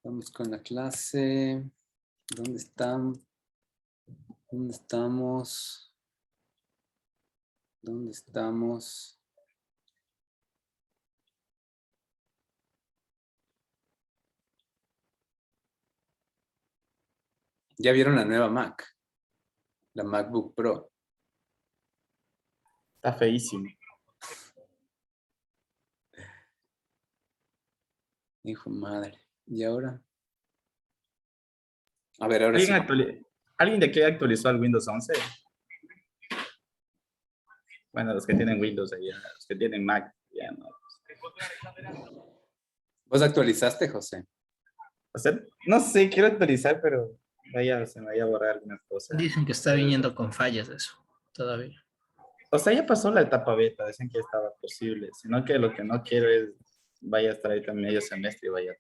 Vamos con la clase. ¿Dónde están? ¿Dónde estamos? ¿Dónde estamos? ¿Ya vieron la nueva Mac? La MacBook Pro. Está feísimo. Hijo de madre. ¿Y ahora? A ver, ahora sí. ¿Alguien de aquí actualizó al Windows 11? Bueno, los que tienen Windows allá, los que tienen Mac, ya no. ¿Vos actualizaste, José? O sea, no sé, quiero actualizar, pero se me vaya a borrar algunas cosas. Dicen que está viniendo con fallas eso, todavía. O sea, ya pasó la etapa beta, dicen que estaba posible, sino que lo que no quiero es vaya a estar ahí también medio semestre y vaya a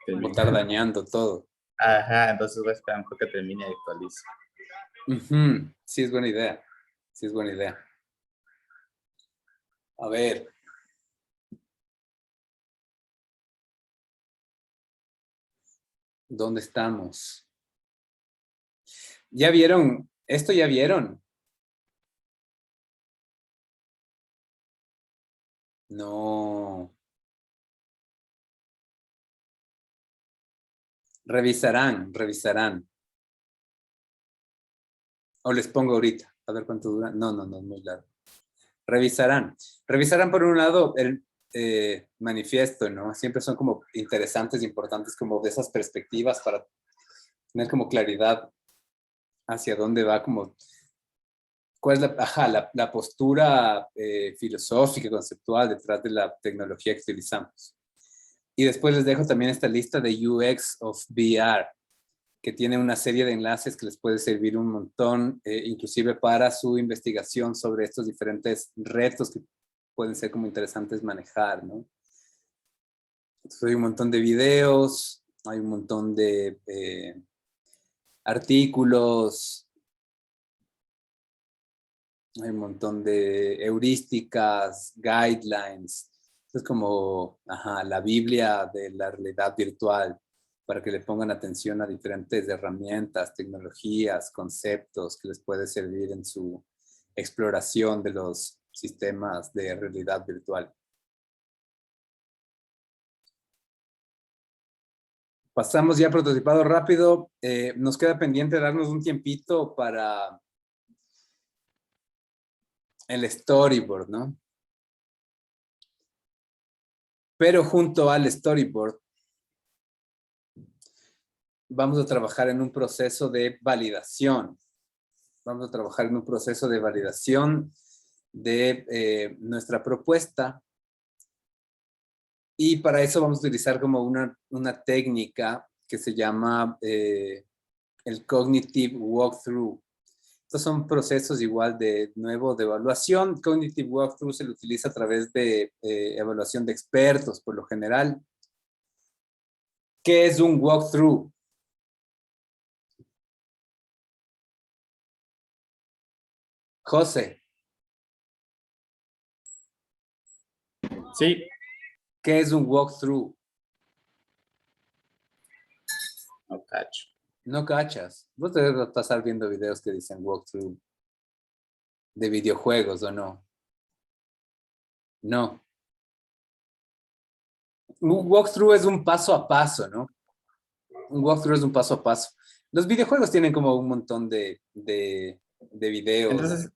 Como estar dañando todo. Ajá, entonces voy a esperar un poco que termine y actualice. Sí, es buena idea. Sí, es buena idea. A ver. ¿Dónde estamos? ¿Ya vieron? ¿Esto ya vieron? No. Revisarán. O les pongo ahorita. A ver cuánto dura. No, es muy largo. Revisarán por un lado el manifiesto, ¿no? Siempre son como interesantes, importantes, como de esas perspectivas para tener como claridad hacia dónde va, como cuál es la postura filosófica, conceptual detrás de la tecnología que utilizamos. Y después les dejo también esta lista de UX of VR, que tiene una serie de enlaces que les puede servir un montón, inclusive para su investigación sobre estos diferentes retos que pueden ser como interesantes manejar, ¿no? Entonces hay un montón de videos, hay un montón de artículos, hay un montón de heurísticas, guidelines. Es como la Biblia de la realidad virtual, para que le pongan atención a diferentes herramientas, tecnologías, conceptos que les puede servir en su exploración de los sistemas de realidad virtual. Pasamos ya a prototipado rápido. Nos queda pendiente darnos un tiempito para el storyboard, ¿no? Pero junto al storyboard, vamos a trabajar en un proceso de validación. Vamos a trabajar en un proceso de validación de nuestra propuesta. Y para eso vamos a utilizar como una técnica que se llama el Cognitive Walkthrough. Estos son procesos igual de evaluación. Cognitive Walkthrough se lo utiliza a través de evaluación de expertos, por lo general. ¿Qué es un walkthrough? José. Sí. ¿Qué es un walkthrough? No cacho. No cachas. Vos te debes pasar viendo videos que dicen walkthrough de videojuegos, ¿o no? No. Un walkthrough es un paso a paso, ¿no? Un walkthrough es un paso a paso. Los videojuegos tienen como un montón de videos. Entonces,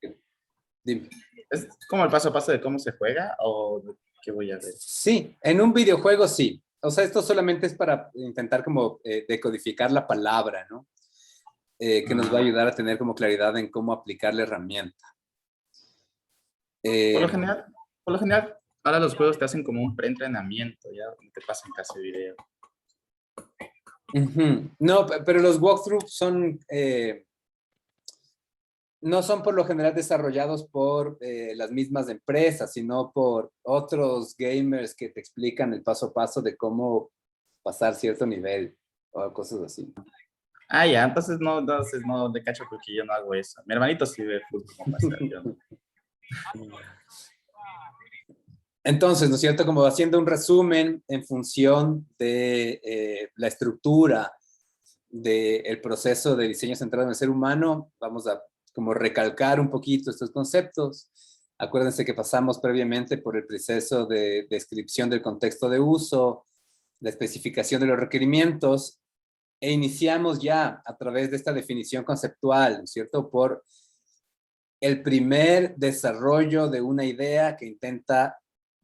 dime. ¿es como el paso a paso de cómo se juega o de qué voy a ver? Sí, en un videojuego sí. O sea, esto solamente es para intentar como decodificar la palabra, ¿no? Que nos va a ayudar a tener como claridad en cómo aplicar la herramienta. Por lo general, ahora los juegos te hacen como un preentrenamiento, ya, no te pasan casi video. No, pero los walkthroughs no son por lo general desarrollados por las mismas empresas, sino por otros gamers que te explican el paso a paso de cómo pasar cierto nivel o cosas así. Ah, ya, entonces no le cacho porque yo no hago eso. Mi hermanito sí ve fútbol como pasar, yo no. Entonces, ¿no es cierto? Como haciendo un resumen en función de la estructura del proceso de diseño centrado en el ser humano, vamos a como recalcar un poquito estos conceptos. Acuérdense que pasamos previamente por el proceso de descripción del contexto de uso, la especificación de los requerimientos, e iniciamos ya a través de esta definición conceptual, ¿no es cierto? Por el primer desarrollo de una idea que intenta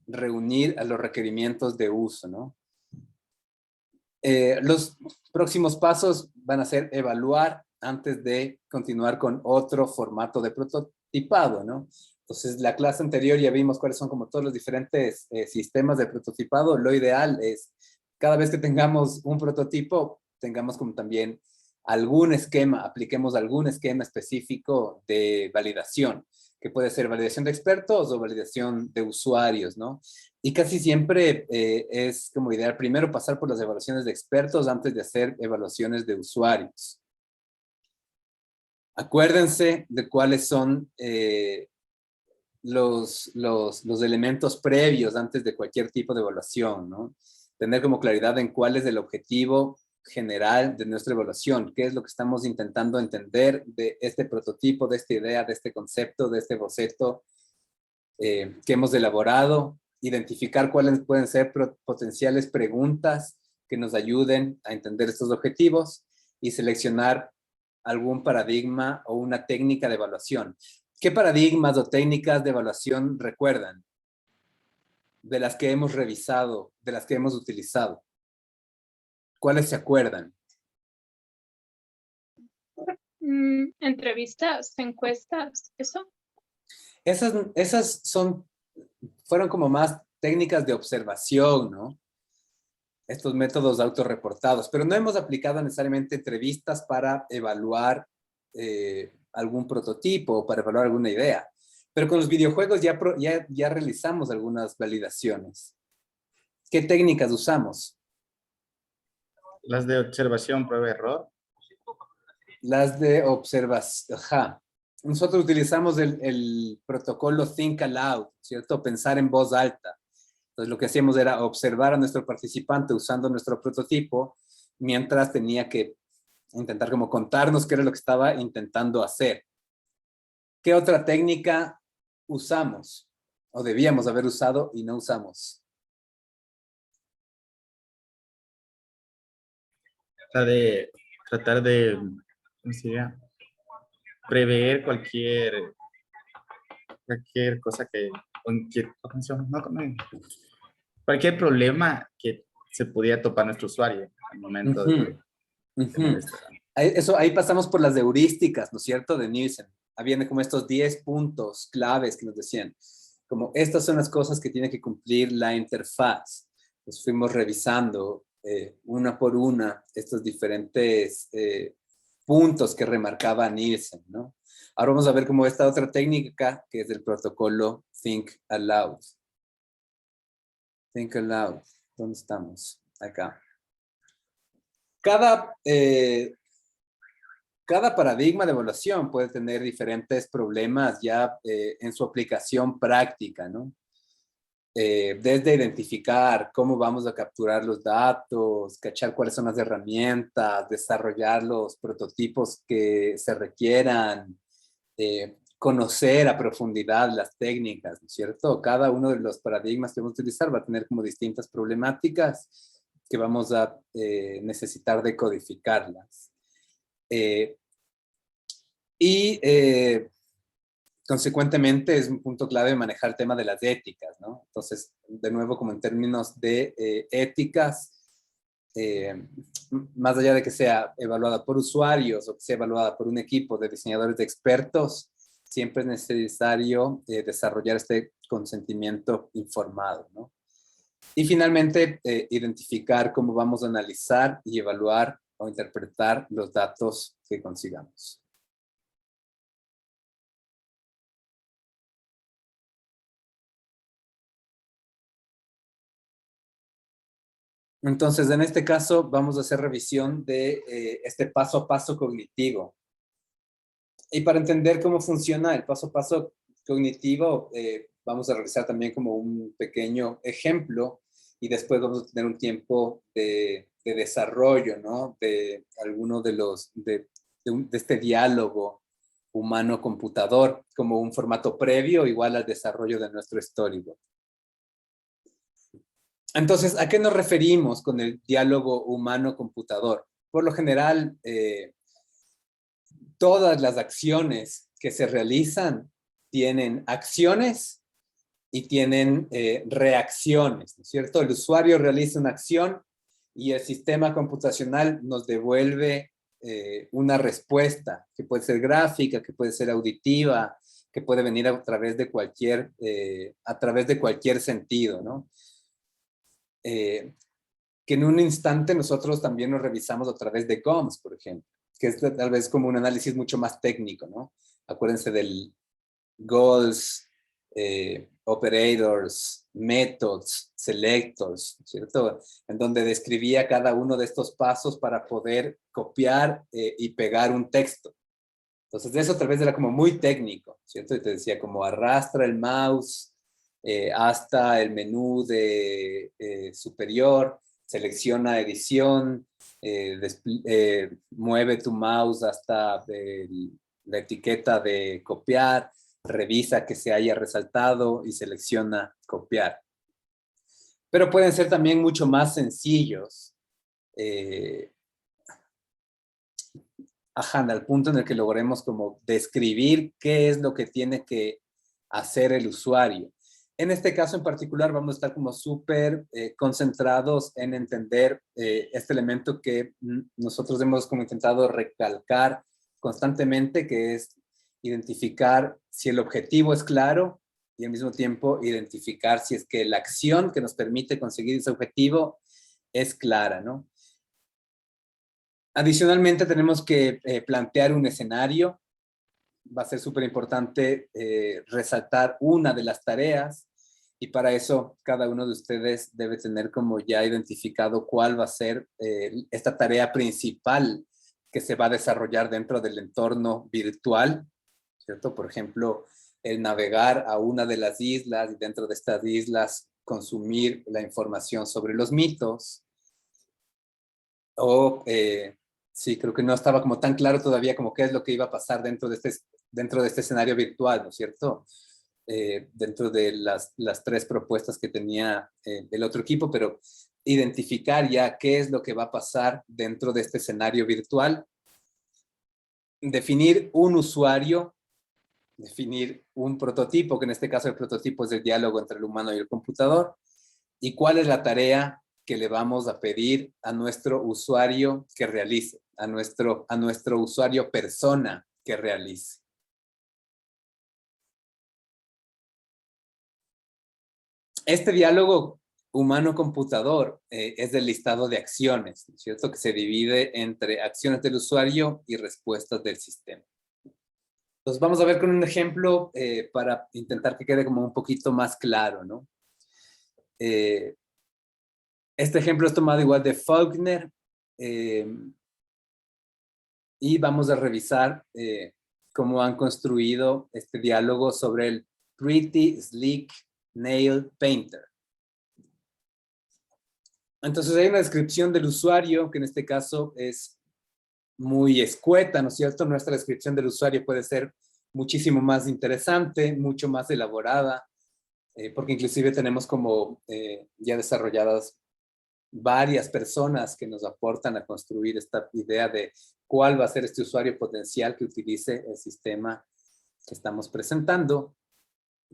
reunir a los requerimientos de uso, ¿no? Los próximos pasos van a ser evaluar antes de continuar con otro formato de prototipado, ¿no? Entonces, la clase anterior ya vimos cuáles son como todos los diferentes sistemas de prototipado. Lo ideal es, cada vez que tengamos un prototipo, tengamos como también algún esquema, apliquemos algún esquema específico de validación, que puede ser validación de expertos o validación de usuarios, ¿no? Y casi siempre es como ideal primero pasar por las evaluaciones de expertos antes de hacer evaluaciones de usuarios. Acuérdense de cuáles son los elementos previos antes de cualquier tipo de evaluación, ¿no? Tener como claridad en cuál es el objetivo general de nuestra evaluación, qué es lo que estamos intentando entender de este prototipo, de esta idea, de este concepto, de este boceto que hemos elaborado, identificar cuáles pueden ser potenciales preguntas que nos ayuden a entender estos objetivos y seleccionar algún paradigma o una técnica de evaluación. ¿Qué paradigmas o técnicas de evaluación recuerdan? De las que hemos revisado, de las que hemos utilizado. ¿Cuáles se acuerdan? Entrevistas, encuestas, ¿eso? Esas fueron como más técnicas de observación, ¿no? Estos métodos autorreportados, pero no hemos aplicado necesariamente entrevistas para evaluar algún prototipo o para evaluar alguna idea. Pero con los videojuegos ya realizamos algunas validaciones. ¿Qué técnicas usamos? Las de observación, prueba, error. Las de observación. Ajá. Nosotros utilizamos el protocolo Think Aloud, ¿cierto? Pensar en voz alta. Entonces lo que hacíamos era observar a nuestro participante usando nuestro prototipo, mientras tenía que intentar como contarnos qué era lo que estaba intentando hacer. ¿Qué otra técnica usamos? O debíamos haber usado y no usamos. Tratar de, ¿cómo se llama? Prever cualquier cosa que, cualquier problema que se pudiera topar nuestro usuario al momento de tener esto. Ahí pasamos por las heurísticas, ¿no es cierto? De Nielsen. Habían como estos 10 puntos claves que nos decían, como estas son las cosas que tiene que cumplir la interfaz. Pues fuimos revisando una por una estos diferentes puntos que remarcaba Nielsen, ¿no? Ahora vamos a ver como esta otra técnica que es el protocolo Think Aloud. Think Aloud. ¿Dónde estamos? Acá. Cada paradigma de evaluación puede tener diferentes problemas ya en su aplicación práctica, ¿no? Desde identificar cómo vamos a capturar los datos, cachar cuáles son las herramientas, desarrollar los prototipos que se requieran, conocer a profundidad las técnicas, ¿no es cierto? Cada uno de los paradigmas que vamos a utilizar va a tener como distintas problemáticas que vamos a necesitar de codificarlas. Consecuentemente es un punto clave manejar el tema de las éticas, ¿no? Entonces, de nuevo, como en términos de éticas, más allá de que sea evaluada por usuarios o que sea evaluada por un equipo de diseñadores de expertos, siempre es necesario desarrollar este consentimiento informado, ¿no? Y finalmente, identificar cómo vamos a analizar y evaluar o interpretar los datos que consigamos. Entonces, en este caso, vamos a hacer revisión de este paso a paso cognitivo. Y para entender cómo funciona el paso a paso cognitivo, vamos a realizar también como un pequeño ejemplo y después vamos a tener un tiempo de desarrollo, ¿no? De alguno de los, de este diálogo humano-computador como un formato previo igual al desarrollo de nuestro storyboard. Entonces, ¿a qué nos referimos con el diálogo humano-computador? Por lo general, todas las acciones que se realizan tienen acciones y tienen reacciones, ¿no es cierto? El usuario realiza una acción y el sistema computacional nos devuelve una respuesta que puede ser gráfica, que puede ser auditiva, que puede venir a través de cualquier sentido, ¿no? Que en un instante nosotros también nos revisamos a través de GOMS, por ejemplo, que es tal vez como un análisis mucho más técnico, ¿no? Acuérdense del goals, operators, methods, selectors, ¿cierto? En donde describía cada uno de estos pasos para poder copiar y pegar un texto. Entonces, de eso tal vez era como muy técnico, ¿cierto? Y te decía como arrastra el mouse hasta el menú de superior, selecciona edición, mueve tu mouse hasta la etiqueta de copiar, revisa que se haya resaltado y selecciona copiar. Pero pueden ser también mucho más sencillos. Al punto en el que logremos como describir qué es lo que tiene que hacer el usuario. En este caso en particular vamos a estar como súper concentrados en entender este elemento que nosotros hemos como intentado recalcar constantemente, que es identificar si el objetivo es claro y al mismo tiempo identificar si es que la acción que nos permite conseguir ese objetivo es clara, ¿no? Adicionalmente tenemos que plantear un escenario. Va a ser súper importante resaltar una de las tareas y para eso cada uno de ustedes debe tener como ya identificado cuál va a ser esta tarea principal que se va a desarrollar dentro del entorno virtual, ¿cierto? Por ejemplo, el navegar a una de las islas y dentro de estas islas consumir la información sobre los mitos o sí, creo que no estaba como tan claro todavía como qué es lo que iba a pasar dentro de este escenario virtual, ¿no es cierto? Dentro de las tres propuestas que tenía el otro equipo, pero identificar ya qué es lo que va a pasar dentro de este escenario virtual, definir un usuario, definir un prototipo, que en este caso el prototipo es el diálogo entre el humano y el computador, y cuál es la tarea que le vamos a pedir a nuestro usuario que realice, a nuestro usuario persona que realice. Este diálogo humano-computador es del listado de acciones, ¿cierto? Que se divide entre acciones del usuario y respuestas del sistema. Entonces vamos a ver con un ejemplo para intentar que quede como un poquito más claro, ¿no? Este ejemplo es tomado igual de Faulkner y vamos a revisar cómo han construido este diálogo sobre el Pretty Sleek Nail Painter. Entonces hay una descripción del usuario que en este caso es muy escueta, ¿no es cierto? Nuestra descripción del usuario puede ser muchísimo más interesante, mucho más elaborada, porque inclusive tenemos como ya desarrolladas varias personas que nos aportan a construir esta idea de cuál va a ser este usuario potencial que utilice el sistema que estamos presentando.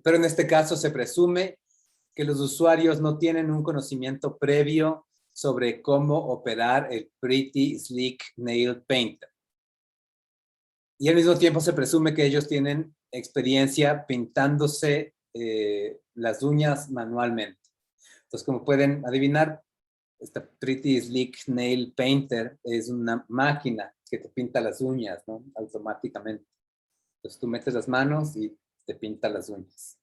Pero en este caso se presume que los usuarios no tienen un conocimiento previo sobre cómo operar el Pretty Sleek Nail Painter. Y al mismo tiempo se presume que ellos tienen experiencia pintándose las uñas manualmente. Entonces, como pueden adivinar, esta Pretty Sleek Nail Painter es una máquina que te pinta las uñas, ¿no? Automáticamente. Entonces tú metes las manos y te pinta las uñas.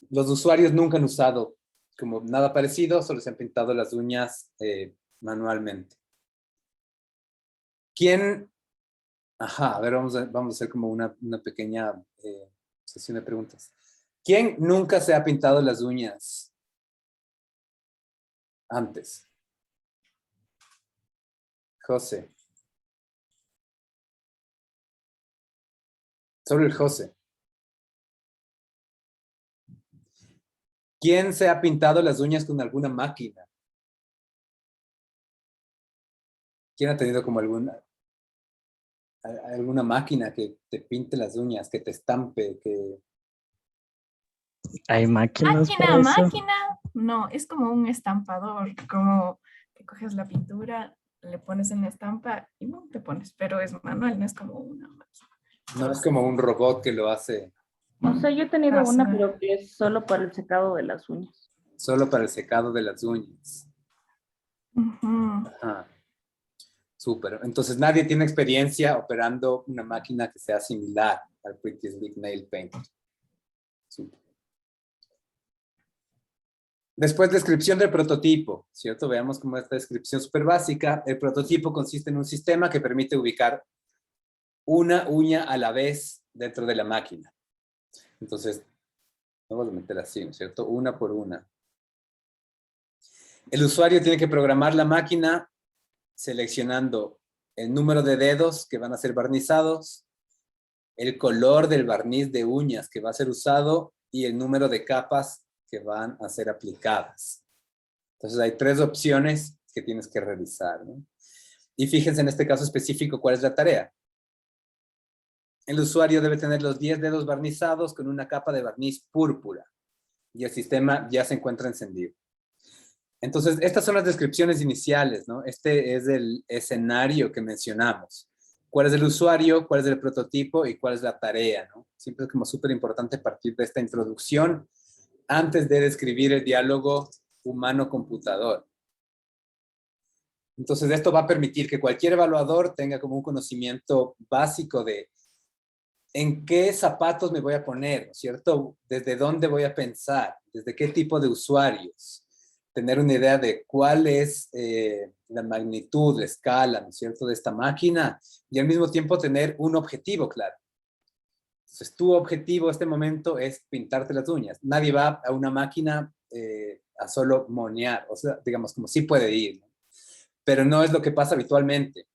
Los usuarios nunca han usado como nada parecido, solo se han pintado las uñas manualmente. ¿Quién? Ajá, a ver, vamos a hacer como una pequeña sesión de preguntas. ¿Quién nunca se ha pintado las uñas antes? José. Solo el José. ¿Quién se ha pintado las uñas con alguna máquina? ¿Quién ha tenido como alguna máquina que te pinte las uñas, que te estampe, que... ¿Hay máquinas para eso? Máquina. No, es como un estampador, como que coges la pintura, le pones en la estampa y no te pones, pero es manual, no es como una máquina. No es como un robot que lo hace O sea, yo he tenido Ah, una, sí. pero que es solo para el secado de las uñas. solo para el secado de las uñas. Ujú. Ajá. Súper. Entonces nadie tiene experiencia operando una máquina que sea similar al Pretty Sleek Nail Paint. Súper. Después, descripción del prototipo, ¿cierto? Veamos cómo esta descripción súper básica. El prototipo consiste en un sistema que permite ubicar una uña a la vez dentro de la máquina. Entonces, vamos a meter así, ¿no es cierto? Una por una. El usuario tiene que programar la máquina seleccionando el número de dedos que van a ser barnizados, el color del barniz de uñas que va a ser usado y el número de capas que van a ser aplicadas. Entonces hay 3 opciones que tienes que revisar, ¿no? Y fíjense en este caso específico cuál es la tarea. El usuario debe tener los 10 dedos barnizados con una capa de barniz púrpura y el sistema ya se encuentra encendido. Entonces, estas son las descripciones iniciales, ¿no? Este es el escenario que mencionamos. ¿Cuál es el usuario? ¿Cuál es el prototipo? ¿Y cuál es la tarea, ¿no? Siempre es como súper importante partir de esta introducción antes de describir el diálogo humano-computador. Entonces, esto va a permitir que cualquier evaluador tenga como un conocimiento básico de en qué zapatos me voy a poner, ¿no es cierto? ¿Desde dónde voy a pensar? ¿Desde qué tipo de usuarios? Tener una idea de cuál es la magnitud, la escala, ¿no es cierto?, de esta máquina y al mismo tiempo tener un objetivo claro. Entonces, tu objetivo en este momento es pintarte las uñas. Nadie va a una máquina a solo monear, o sea, digamos, como sí puede ir, ¿no? Pero no es lo que pasa habitualmente.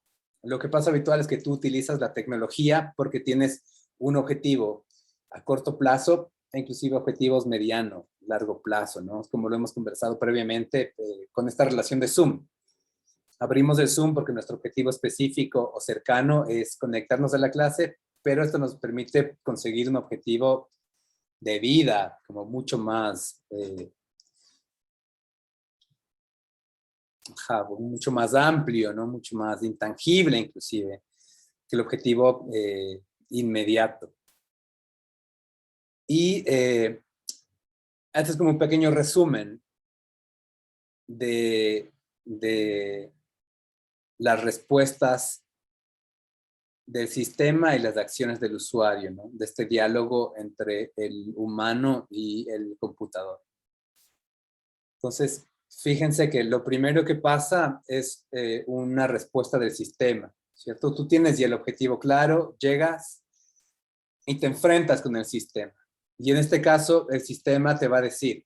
Lo que pasa habitual es que tú utilizas la tecnología porque tienes un objetivo a corto plazo e inclusive objetivos mediano, largo plazo, ¿no? Como lo hemos conversado previamente con esta relación de Zoom. Abrimos el Zoom porque nuestro objetivo específico o cercano es conectarnos a la clase, pero esto nos permite conseguir un objetivo de vida como mucho más, mucho más amplio, ¿no? Mucho más intangible inclusive que el objetivo inmediato. Y este es como un pequeño resumen de las respuestas del sistema y las acciones del usuario, ¿no? De este diálogo entre el humano y el computador. Entonces, fíjense que lo primero que pasa es una respuesta del sistema, ¿cierto? Tú tienes ya el objetivo claro, llegas y te enfrentas con el sistema. Y en este caso, el sistema te va a decir,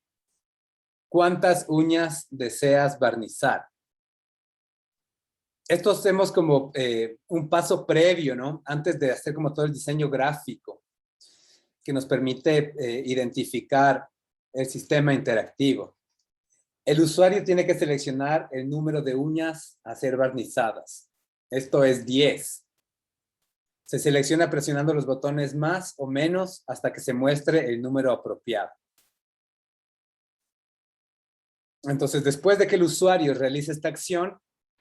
¿cuántas uñas deseas barnizar? Esto hacemos como un paso previo, ¿no? Antes de hacer como todo el diseño gráfico que nos permite identificar el sistema interactivo. El usuario tiene que seleccionar el número de uñas a ser barnizadas. Esto es 10. Se selecciona presionando los botones más o menos hasta que se muestre el número apropiado. Entonces, después de que el usuario realice esta acción,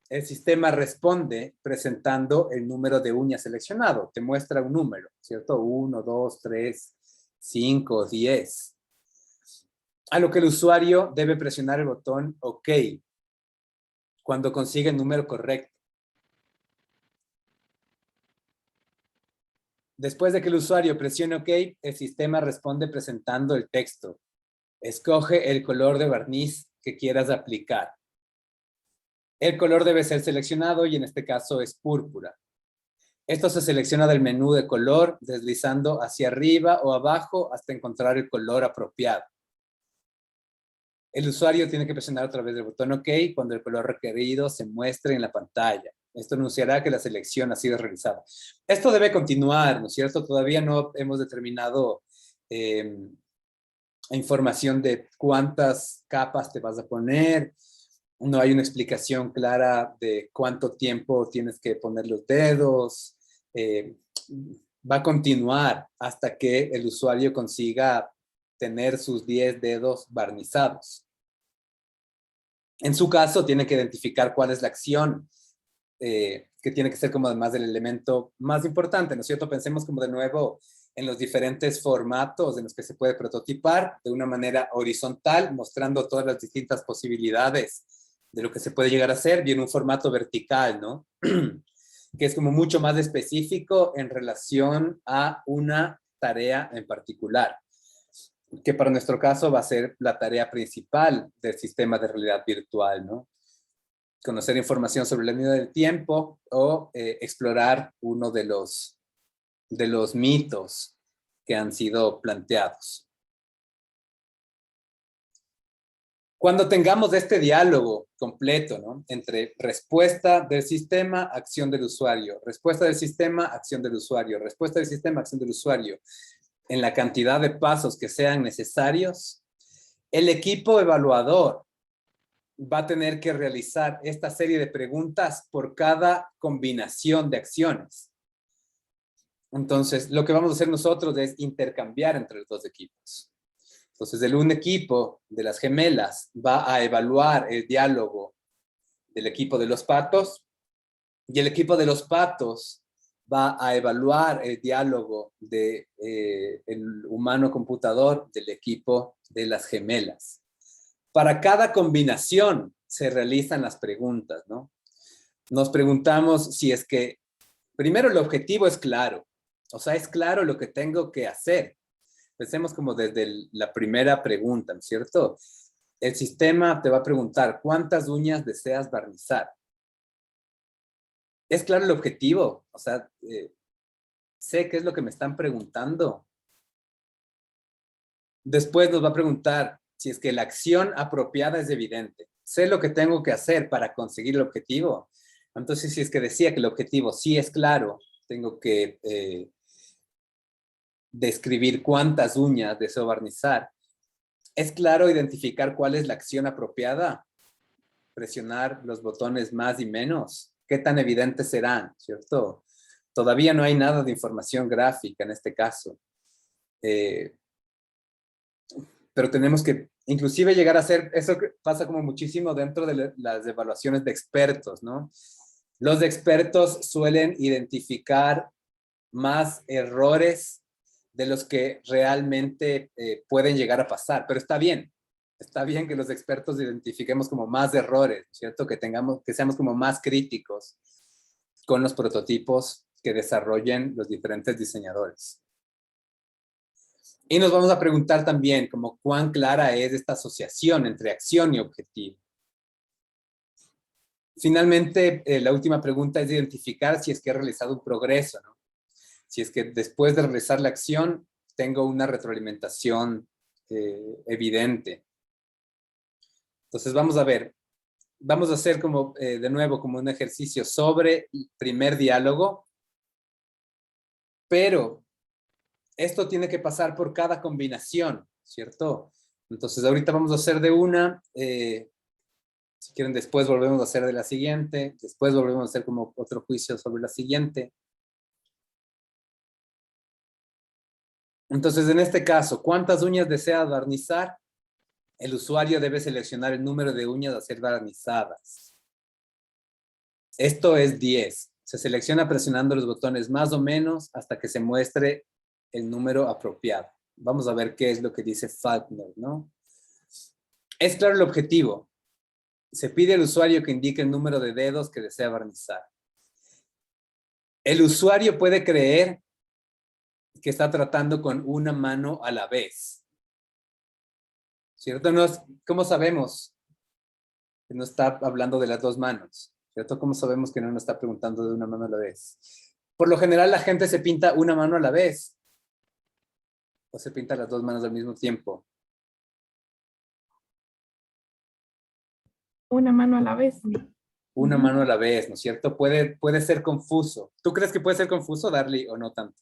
el sistema responde presentando el número de uñas seleccionado. Te muestra un número, ¿cierto? 1, 2, 3, 5, 10. A lo que el usuario debe presionar el botón OK cuando consigue el número correcto. Después de que el usuario presione OK, el sistema responde presentando el texto. Escoge el color de barniz que quieras aplicar. El color debe ser seleccionado y en este caso es púrpura. Esto se selecciona del menú de color, deslizando hacia arriba o abajo hasta encontrar el color apropiado. El usuario tiene que presionar otra vez el botón OK cuando el color requerido se muestre en la pantalla. Esto anunciará que la selección ha sido realizada. Esto debe continuar, ¿no es cierto? Todavía no hemos determinado información de cuántas capas te vas a poner. No hay una explicación clara de cuánto tiempo tienes que poner los dedos. Va a continuar hasta que el usuario consiga tener sus 10 dedos barnizados. En su caso, tiene que identificar cuál es la acción que tiene que ser como además del elemento más importante, ¿no es cierto? Pensemos como de nuevo en los diferentes formatos en los que se puede prototipar de una manera horizontal, mostrando todas las distintas posibilidades de lo que se puede llegar a hacer, y en un formato vertical, ¿no? Que es como mucho más específico en relación a una tarea en particular, que para nuestro caso va a ser la tarea principal del sistema de realidad virtual, ¿no? Conocer información sobre la línea del tiempo o explorar uno de los mitos que han sido planteados. Cuando tengamos este diálogo completo, ¿no? Entre respuesta del sistema, acción del usuario, respuesta del sistema, acción del usuario, respuesta del sistema, acción del usuario, en la cantidad de pasos que sean necesarios, el equipo evaluador va a tener que realizar esta serie de preguntas por cada combinación de acciones. Entonces, lo que vamos a hacer nosotros es intercambiar entre los dos equipos. Entonces, un equipo de las gemelas va a evaluar el diálogo del equipo de los patos, y el equipo de los patos va a evaluar el diálogo del humano computador del equipo de las gemelas. Para cada combinación se realizan las preguntas, ¿no? Nos preguntamos si es que, primero, el objetivo es claro. O sea, es claro lo que tengo que hacer. Pensemos como desde la primera pregunta, ¿no es cierto? El sistema te va a preguntar, ¿cuántas uñas deseas barnizar? ¿Es claro el objetivo? O sea, sé qué es lo que me están preguntando. Después nos va a preguntar si es que la acción apropiada es evidente. Sé lo que tengo que hacer para conseguir el objetivo. Entonces, si es que decía que el objetivo sí es claro, tengo que describir cuántas uñas deseo barnizar. ¿Es claro identificar cuál es la acción apropiada? Presionar los botones más y menos. ¿Qué tan evidentes serán? ¿Cierto? Todavía no hay nada de información gráfica en este caso. Pero tenemos que inclusive llegar a hacer, eso pasa como muchísimo dentro de las evaluaciones de expertos, ¿no? Los expertos suelen identificar más errores de los que realmente pueden llegar a pasar, pero está bien que los expertos identifiquemos como más errores, ¿cierto? Que seamos como más críticos con los prototipos que desarrollen los diferentes diseñadores. Y nos vamos a preguntar también como cuán clara es esta asociación entre acción y objetivo. Finalmente, la última pregunta es identificar si es que he realizado un progreso, ¿no? Si es que después de realizar la acción tengo una retroalimentación evidente. Entonces vamos a ver, vamos a hacer como de nuevo como un ejercicio sobre el primer diálogo, pero esto tiene que pasar por cada combinación, ¿cierto? Entonces ahorita vamos a hacer de una, si quieren después volvemos a hacer de la siguiente, después volvemos a hacer como otro juicio sobre la siguiente. Entonces en este caso, ¿cuántas uñas desea barnizar? El usuario debe seleccionar el número de uñas a ser barnizadas. Esto es 10. Se selecciona presionando los botones más o menos hasta que se muestre el número apropiado. Vamos a ver qué es lo que dice Faulkner, ¿no? Es claro el objetivo. Se pide al usuario que indique el número de dedos que desea barnizar. El usuario puede creer que está tratando con una mano a la vez. ¿Cierto? ¿Cómo sabemos que no está hablando de las dos manos? ¿Cierto? ¿Cómo sabemos que no nos está preguntando de una mano a la vez? Por lo general la gente se pinta una mano a la vez. O se pinta las dos manos al mismo tiempo. Una mano a la vez. Una Ujú. mano a la vez, ¿no es cierto? Puede ser confuso. ¿Tú crees que puede ser confuso, Darly, o no tanto?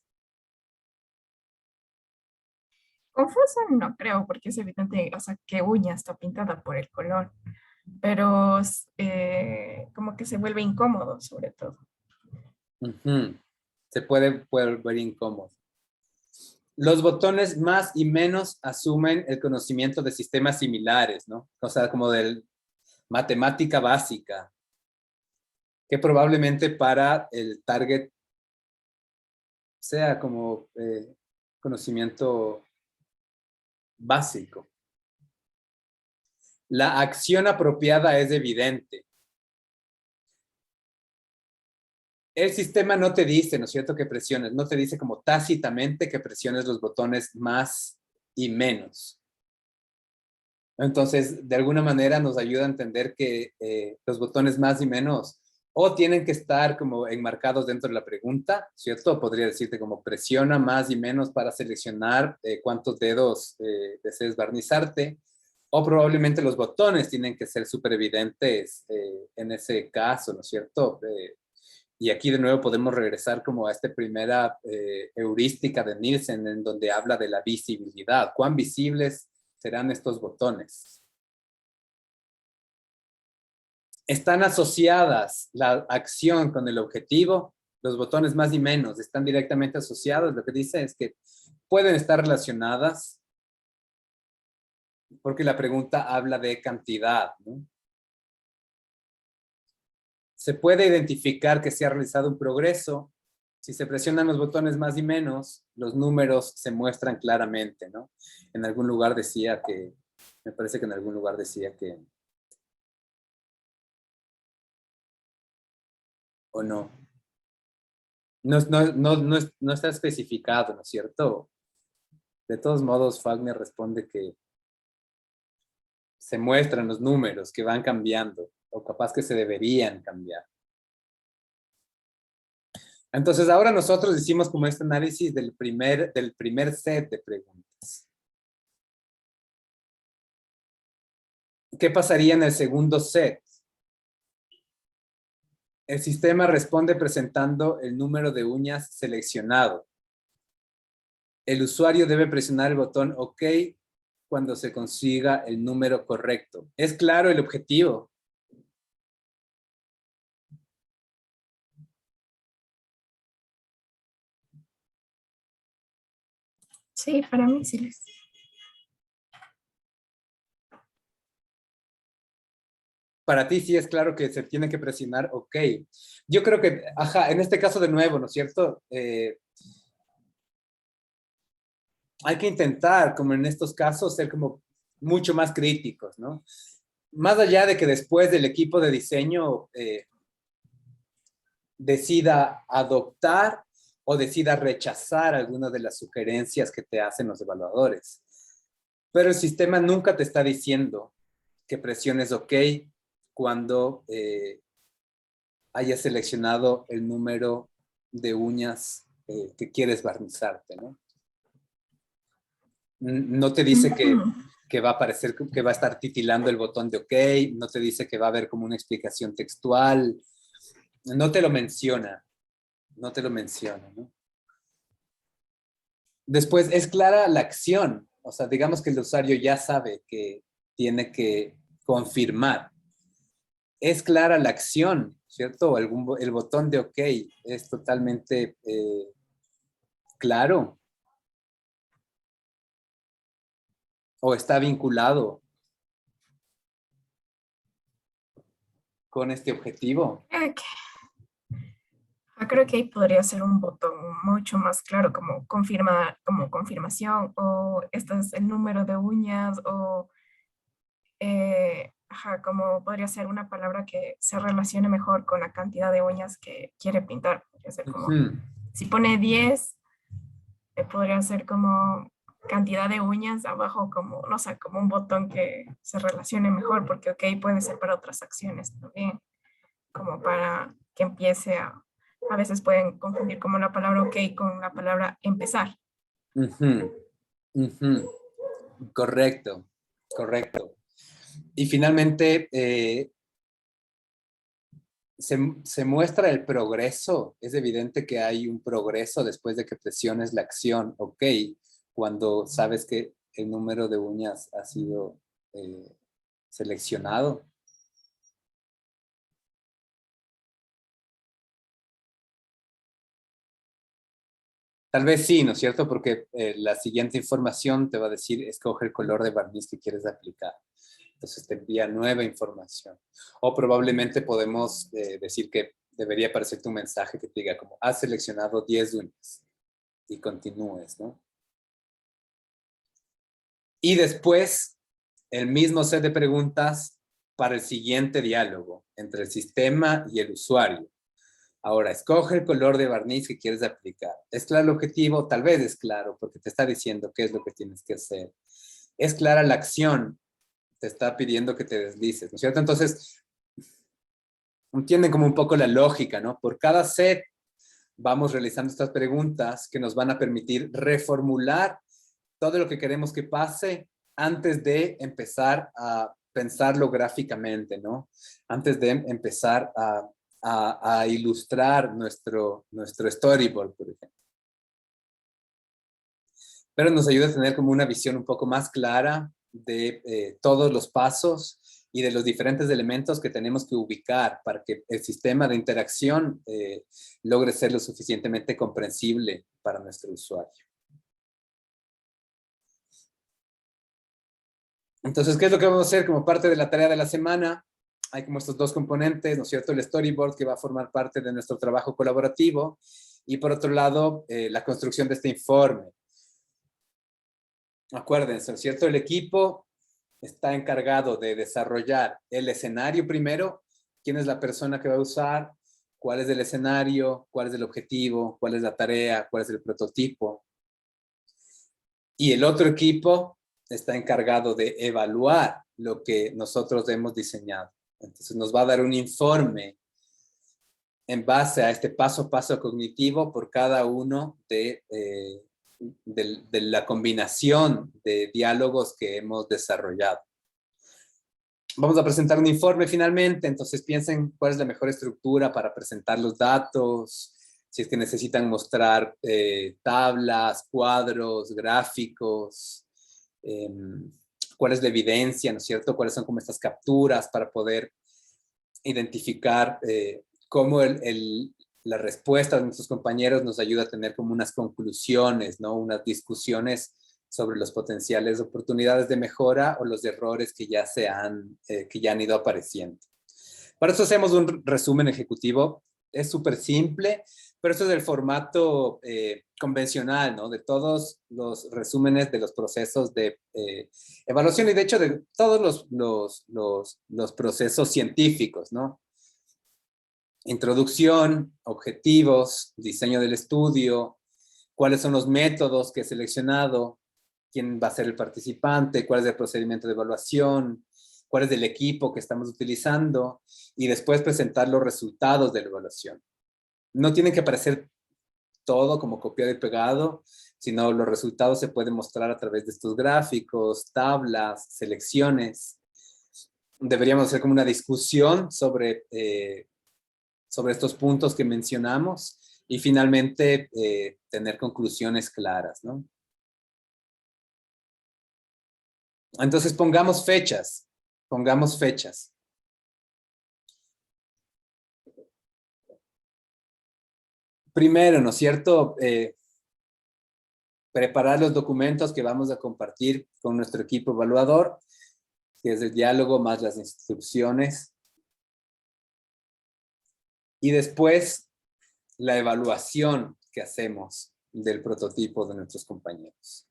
Confuso no creo, porque es evidente, o sea, que uña está pintada por el color, pero como que se vuelve incómodo, sobre todo. Ujú. Se puede volver incómodo. Los botones más y menos asumen el conocimiento de sistemas similares, ¿no? O sea, como de matemática básica, que probablemente para el target sea como conocimiento básico. La acción apropiada es evidente. El sistema no te dice, ¿no es cierto?, que presiones, no te dice como tácitamente que presiones los botones más y menos. Entonces, de alguna manera nos ayuda a entender que los botones más y menos o tienen que estar como enmarcados dentro de la pregunta, ¿cierto? Podría decirte como presiona más y menos para seleccionar cuántos dedos desees barnizarte, o probablemente los botones tienen que ser súper evidentes en ese caso, ¿no es cierto? Y aquí de nuevo podemos regresar como a esta primera heurística de Nielsen en donde habla de la visibilidad. ¿Cuán visibles serán estos botones? Están asociadas la acción con el objetivo. Los botones más y menos están directamente asociados. Lo que dice es que pueden estar relacionadas porque la pregunta habla de cantidad, ¿no? Se puede identificar que se ha realizado un progreso. Si se presionan los botones más y menos, los números se muestran claramente, ¿no? En algún lugar decía que, me parece que en algún lugar decía que, o no. No está especificado, ¿no es cierto? De todos modos, Fagner responde que se muestran los números que van cambiando, o capaz que se deberían cambiar. Entonces, ahora nosotros hicimos como este análisis del primer set de preguntas. ¿Qué pasaría en el segundo set? El sistema responde presentando el número de uñas seleccionado. El usuario debe presionar el botón OK cuando se consiga el número correcto. ¿Es claro el objetivo? Sí, para mí sí les. Para ti sí es claro que se tiene que presionar OK. Yo creo que, ajá, en este caso de nuevo, ¿no es cierto? Hay que intentar, como en estos casos, ser como mucho más críticos, ¿no? Más allá de que después del equipo de diseño decida adoptar o decida rechazar algunas de las sugerencias que te hacen los evaluadores. Pero el sistema nunca te está diciendo que presiones OK cuando hayas seleccionado el número de uñas que quieres barnizarte, ¿no? No te dice que va a aparecer, que va a estar titilando el botón de OK, no te dice que va a haber como una explicación textual, no te lo menciona, ¿no? Después, es clara la acción, o sea, digamos que el usuario ya sabe que tiene que confirmar. Es clara la acción, ¿cierto? El botón de OK es totalmente claro. O está vinculado con este objetivo. Creo que ahí podría ser un botón mucho más claro, como como confirmación, o este es el número de uñas, o como podría ser una palabra que se relacione mejor con la cantidad de uñas que quiere pintar. Podría ser como, si pone 10, podría ser como cantidad de uñas abajo, como, no sé, como un botón que se relacione mejor, porque OK puede ser para otras acciones también, como para que empiece a a veces pueden confundir como la palabra ok con la palabra empezar. Ujú, ujú. Correcto, correcto. Y finalmente, se muestra el progreso. Es evidente que hay un progreso después de que presiones la acción OK, cuando sabes que el número de uñas ha sido seleccionado. Tal vez sí, ¿no es cierto? Porque la siguiente información te va a decir, escoge el color de barniz que quieres aplicar. Entonces te envía nueva información. O probablemente podemos decir que debería aparecerte un mensaje que te diga como, has seleccionado 10 uñas y continúes, ¿no? Y después, el mismo set de preguntas para el siguiente diálogo entre el sistema y el usuario. Ahora, escoge el color de barniz que quieres aplicar. ¿Es claro el objetivo? Tal vez es claro, porque te está diciendo qué es lo que tienes que hacer. ¿Es clara la acción? Te está pidiendo que te deslices, ¿no es cierto? Entonces, entienden como un poco la lógica, ¿no? Por cada set vamos realizando estas preguntas que nos van a permitir reformular todo lo que queremos que pase antes de empezar a pensarlo gráficamente, ¿no? Antes de empezar a ilustrar nuestro storyboard, por ejemplo. Pero nos ayuda a tener como una visión un poco más clara de todos los pasos y de los diferentes elementos que tenemos que ubicar para que el sistema de interacción logre ser lo suficientemente comprensible para nuestro usuario. Entonces, ¿qué es lo que vamos a hacer como parte de la tarea de la semana? Hay como estos dos componentes, ¿no es cierto? El storyboard, que va a formar parte de nuestro trabajo colaborativo, y por otro lado, la construcción de este informe. Acuérdense, ¿no es cierto? El equipo está encargado de desarrollar el escenario primero, quién es la persona que va a usar, cuál es el escenario, cuál es el objetivo, cuál es la tarea, cuál es el prototipo. Y el otro equipo está encargado de evaluar lo que nosotros hemos diseñado. Entonces nos va a dar un informe en base a este paso a paso cognitivo por cada uno de la combinación de diálogos que hemos desarrollado. Vamos a presentar un informe finalmente, entonces piensen cuál es la mejor estructura para presentar los datos, si es que necesitan mostrar tablas, cuadros, gráficos, cuál es la evidencia, ¿no es cierto? Cuáles son como estas capturas para poder identificar cómo la respuesta de nuestros compañeros nos ayuda a tener como unas conclusiones, ¿no? Unas discusiones sobre las potenciales oportunidades de mejora o los errores que ya han ido apareciendo. Para eso hacemos un resumen ejecutivo. Es súper simple, pero eso es el formato convencional, ¿no? De todos los resúmenes de los procesos de evaluación y de hecho de todos los procesos científicos, ¿no? Introducción, objetivos, diseño del estudio, cuáles son los métodos que he seleccionado, quién va a ser el participante, cuál es el procedimiento de evaluación, cuál es el equipo que estamos utilizando y después presentar los resultados de la evaluación. No tienen que aparecer todo como copiado y pegado, sino los resultados se pueden mostrar a través de estos gráficos, tablas, selecciones. Deberíamos hacer como una discusión sobre estos puntos que mencionamos y finalmente tener conclusiones claras, ¿no? Entonces pongamos fechas. Primero, ¿no es cierto? Preparar los documentos que vamos a compartir con nuestro equipo evaluador, que es el diálogo más las instrucciones. Y después, la evaluación que hacemos del prototipo de nuestros compañeros.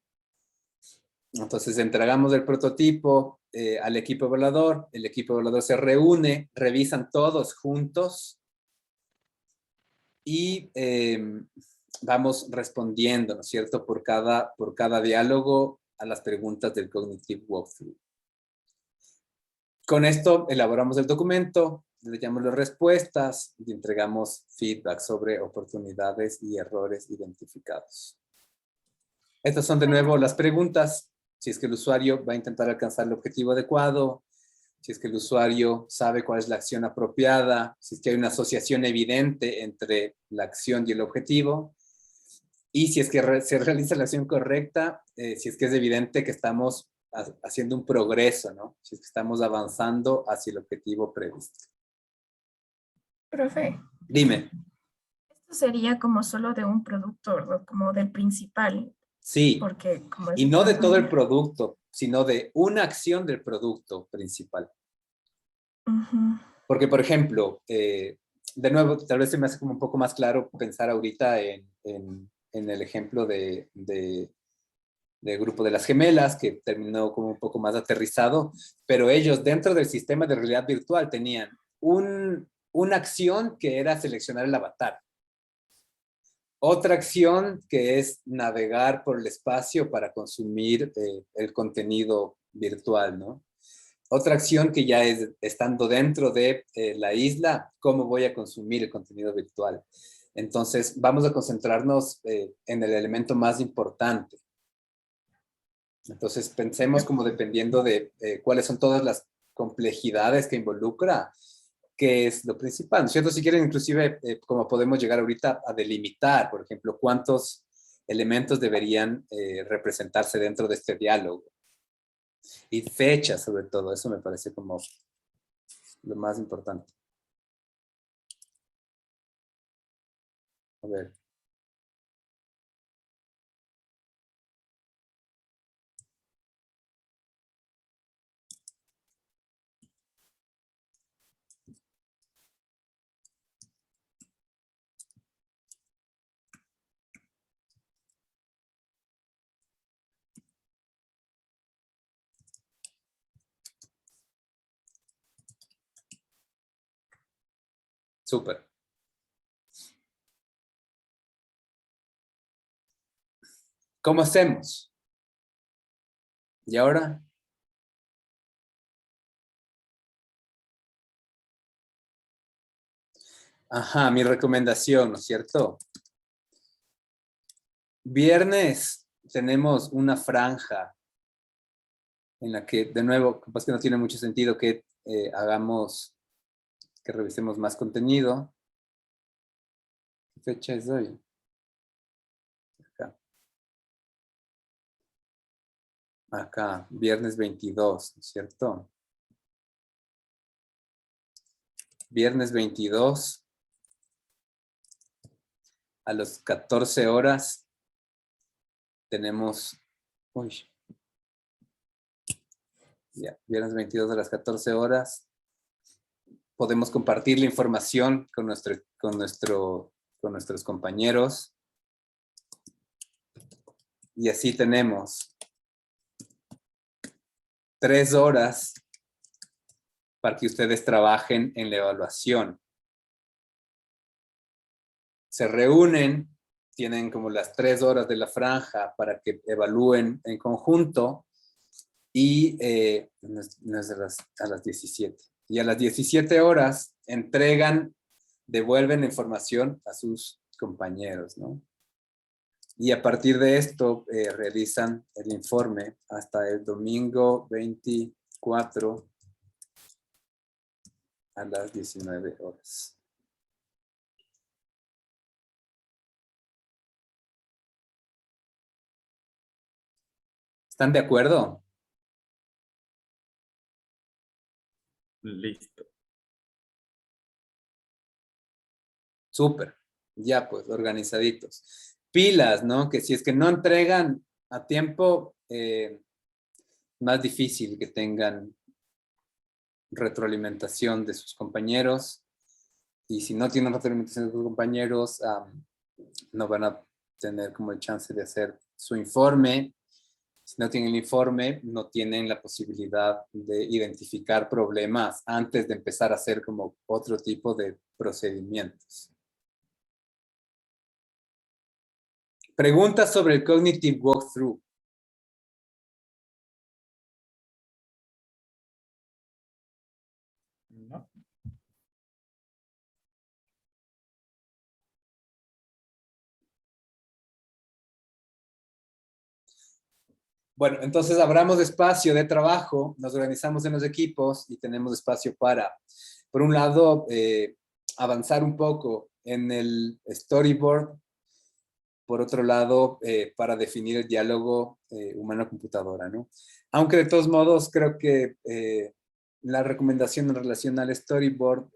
Entonces, entregamos el prototipo al equipo evaluador, el equipo evaluador se reúne, revisan todos juntos y vamos respondiendo, ¿no es cierto?, por cada diálogo a las preguntas del Cognitive Walkthrough. Con esto elaboramos el documento, le llamamos respuestas y entregamos feedback sobre oportunidades y errores identificados. Estas son de nuevo las preguntas. Si es que el usuario va a intentar alcanzar el objetivo adecuado, si es que el usuario sabe cuál es la acción apropiada, si es que hay una asociación evidente entre la acción y el objetivo, y si es que se realiza la acción correcta, si es que es evidente que estamos haciendo un progreso, ¿no? Si es que estamos avanzando hacia el objetivo previsto. Profe, Dime. esto sería como solo de un producto, ¿verdad? Como del principal, Sí, porque como es y no de todo el producto, sino de una acción del producto principal. Ujú. Porque, por ejemplo, de nuevo, tal vez se me hace como un poco más claro pensar ahorita en el ejemplo de Grupo de las Gemelas, que terminó como un poco más aterrizado, pero ellos dentro del sistema de realidad virtual tenían una acción que era seleccionar el avatar. Otra acción que es navegar por el espacio para consumir el contenido virtual, ¿no? Otra acción que ya es estando dentro de la isla, cómo voy a consumir el contenido virtual. Entonces, vamos a concentrarnos en el elemento más importante. Entonces, pensemos como dependiendo de cuáles son todas las complejidades que involucra, qué es lo principal, ¿no es cierto? Si quieren, inclusive, como podemos llegar ahorita a delimitar, por ejemplo, cuántos elementos deberían representarse dentro de este diálogo. Y fechas, sobre todo, eso me parece como lo más importante. A ver. Súper. ¿Cómo hacemos? ¿Y ahora? Ajá, mi recomendación, ¿no es cierto? Viernes tenemos una franja en la que, de nuevo, capaz que no tiene mucho sentido que que revisemos más contenido. ¿Qué fecha es hoy? Acá. Acá, viernes 22, ¿no es cierto? Viernes 22 a las 14 horas tenemos, viernes 22 a las 14 horas podemos compartir la información con nuestros compañeros y así tenemos 3 horas para que ustedes trabajen en la evaluación. Se reúnen, tienen como las 3 horas de la franja para que evalúen en conjunto y no es a las 17. Y a las 17 horas devuelven la información a sus compañeros, ¿no? Y a partir de esto realizan el informe hasta el domingo 24 a las 19 horas. ¿Están de acuerdo? Listo. Súper. Ya pues, organizaditos. Pilas, ¿no? Que si es que no entregan a tiempo, más difícil que tengan retroalimentación de sus compañeros. Y si no tienen retroalimentación de sus compañeros, no van a tener como el chance de hacer su informe. Si no tienen el informe, no tienen la posibilidad de identificar problemas antes de empezar a hacer como otro tipo de procedimientos. Preguntas sobre el Cognitive Walkthrough. ¿No? Bueno, entonces abramos espacio de trabajo, nos organizamos en los equipos y tenemos espacio para, por un lado, avanzar un poco en el storyboard, por otro lado, para definir el diálogo humano-computadora, ¿no? Aunque de todos modos creo que la recomendación en relación al storyboard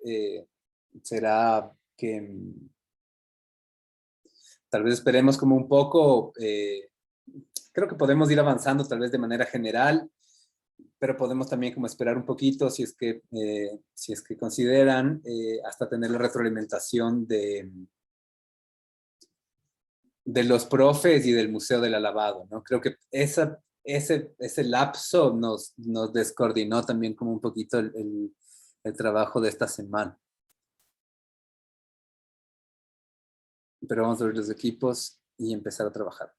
será que tal vez esperemos como un poco, creo que podemos ir avanzando tal vez de manera general, pero podemos también como esperar un poquito si es que consideran hasta tener la retroalimentación de los profes y del Museo del Alabado, ¿no? Creo que ese lapso nos descoordinó también como un poquito el trabajo de esta semana. Pero vamos a ver los equipos y empezar a trabajar.